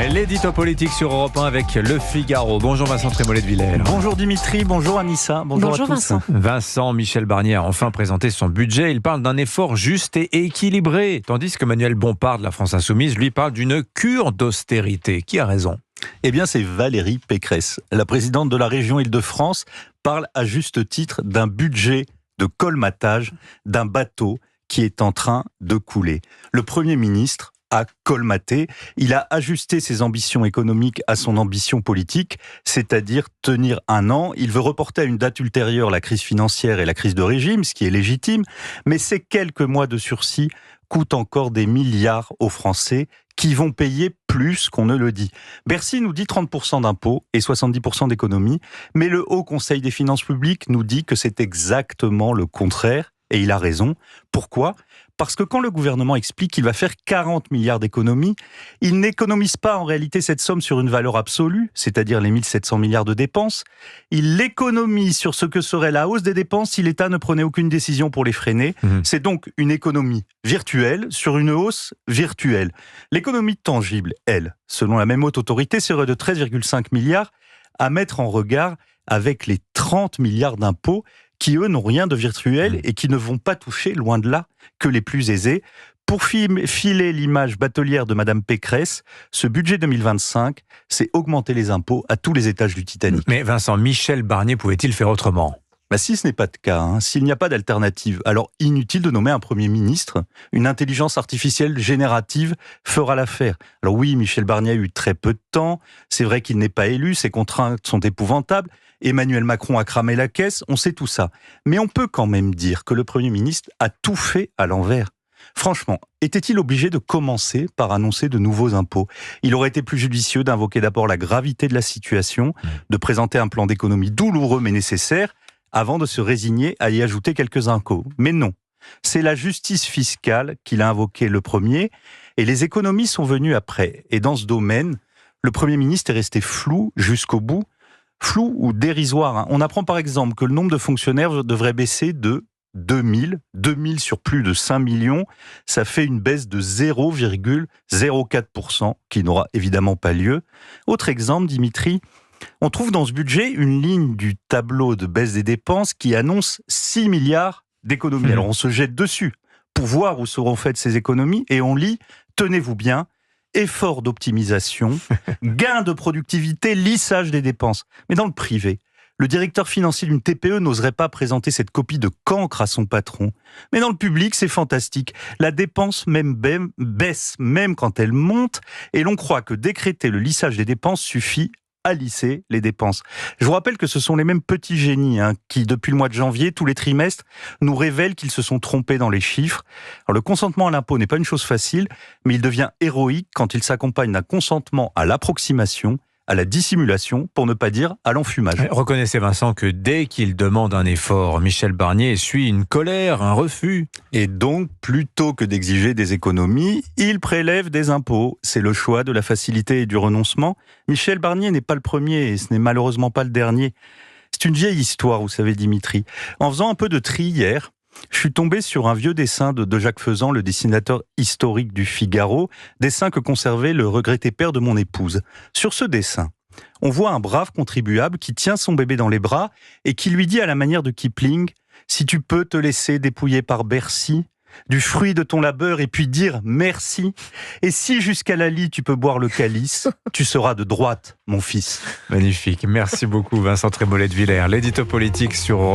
L'édito politique sur Europe 1 avec Le Figaro. Bonjour Vincent Trémollet de Villers. Bonjour Dimitri, bonjour Anissa, bonjour à tous. Vincent. Vincent, Michel Barnier a enfin présenté son budget. Il parle d'un effort juste et équilibré, tandis que Manuel Bompard de la France Insoumise, lui, parle d'une cure d'austérité. Qui a raison ? Eh bien, c'est Valérie Pécresse. La présidente de la région Île-de-France parle à juste titre d'un budget de colmatage d'un bateau qui est en train de couler. Le Premier ministre a colmaté, il a ajusté ses ambitions économiques à son ambition politique, c'est-à-dire tenir un an. Il veut reporter à une date ultérieure la crise financière et la crise de régime, ce qui est légitime, mais ces quelques mois de sursis coûtent encore des milliards aux Français qui vont payer plus qu'on ne le dit. Bercy nous dit 30% d'impôts et 70% d'économies, mais le Haut Conseil des finances publiques nous dit que c'est exactement le contraire, et il a raison. Pourquoi ? Parce que quand le gouvernement explique qu'il va faire 40 milliards d'économies, il n'économise pas en réalité cette somme sur une valeur absolue, c'est-à-dire les 1700 milliards de dépenses. Il l'économise sur ce que serait la hausse des dépenses si l'État ne prenait aucune décision pour les freiner. C'est donc une économie virtuelle sur une hausse virtuelle. L'économie tangible, elle, selon la même haute autorité, serait de 13,5 milliards à mettre en regard avec les 30 milliards d'impôts qui, eux, n'ont rien de virtuel et qui ne vont pas toucher, loin de là, que les plus aisés. Pour filer l'image batelière de Madame Pécresse, ce budget 2025, c'est augmenter les impôts à tous les étages du Titanic. Mais Vincent, Michel Barnier pouvait-il faire autrement ? Si ce n'est pas le cas, s'il n'y a pas d'alternative, alors inutile de nommer un Premier ministre. Une intelligence artificielle générative fera l'affaire. Alors oui, Michel Barnier a eu très peu de temps, c'est vrai qu'il n'est pas élu, ses contraintes sont épouvantables, Emmanuel Macron a cramé la caisse, on sait tout ça. Mais on peut quand même dire que le Premier ministre a tout fait à l'envers. Franchement, était-il obligé de commencer par annoncer de nouveaux impôts ? Il aurait été plus judicieux d'invoquer d'abord la gravité de la situation, de présenter un plan d'économie douloureux mais nécessaire, avant de se résigner à y ajouter quelques impôts. Mais non, c'est la justice fiscale qu'il a invoquée le premier, et les économies sont venues après. Et dans ce domaine, le Premier ministre est resté flou jusqu'au bout, flou ou dérisoire. On apprend par exemple que le nombre de fonctionnaires devrait baisser de 2000 sur plus de 5 millions, ça fait une baisse de 0,04%, qui n'aura évidemment pas lieu. Autre exemple, Dimitri, on trouve dans ce budget une ligne du tableau de baisse des dépenses qui annonce 6 milliards d'économies. Alors on se jette dessus pour voir où seront faites ces économies et on lit, tenez-vous bien, effort d'optimisation, gain de productivité, lissage des dépenses. Mais dans le privé, le directeur financier d'une TPE n'oserait pas présenter cette copie de cancre à son patron. Mais dans le public, c'est fantastique. La dépense baisse même quand elle monte et l'on croit que décréter le lissage des dépenses suffit à lisser les dépenses. Je vous rappelle que ce sont les mêmes petits génies qui, depuis le mois de janvier, tous les trimestres, nous révèlent qu'ils se sont trompés dans les chiffres. Alors, le consentement à l'impôt n'est pas une chose facile, mais il devient héroïque quand il s'accompagne d'un consentement à l'approximation, à la dissimulation, pour ne pas dire à l'enfumage. Reconnaissez Vincent que dès qu'il demande un effort, Michel Barnier essuie une colère, un refus. Et donc, plutôt que d'exiger des économies, il prélève des impôts. C'est le choix de la facilité et du renoncement. Michel Barnier n'est pas le premier et ce n'est malheureusement pas le dernier. C'est une vieille histoire, vous savez Dimitri. En faisant un peu de tri hier, je suis tombé sur un vieux dessin de Jacques Faisan, le dessinateur historique du Figaro, dessin que conservait le regretté père de mon épouse. Sur ce dessin, on voit un brave contribuable qui tient son bébé dans les bras et qui lui dit à la manière de Kipling « Si tu peux te laisser dépouiller par Bercy, du fruit de ton labeur et puis dire merci, et si jusqu'à la lie tu peux boire le calice, tu seras de droite, mon fils. » Magnifique. Merci beaucoup Vincent Trémollet de Villers. L'édito politique sur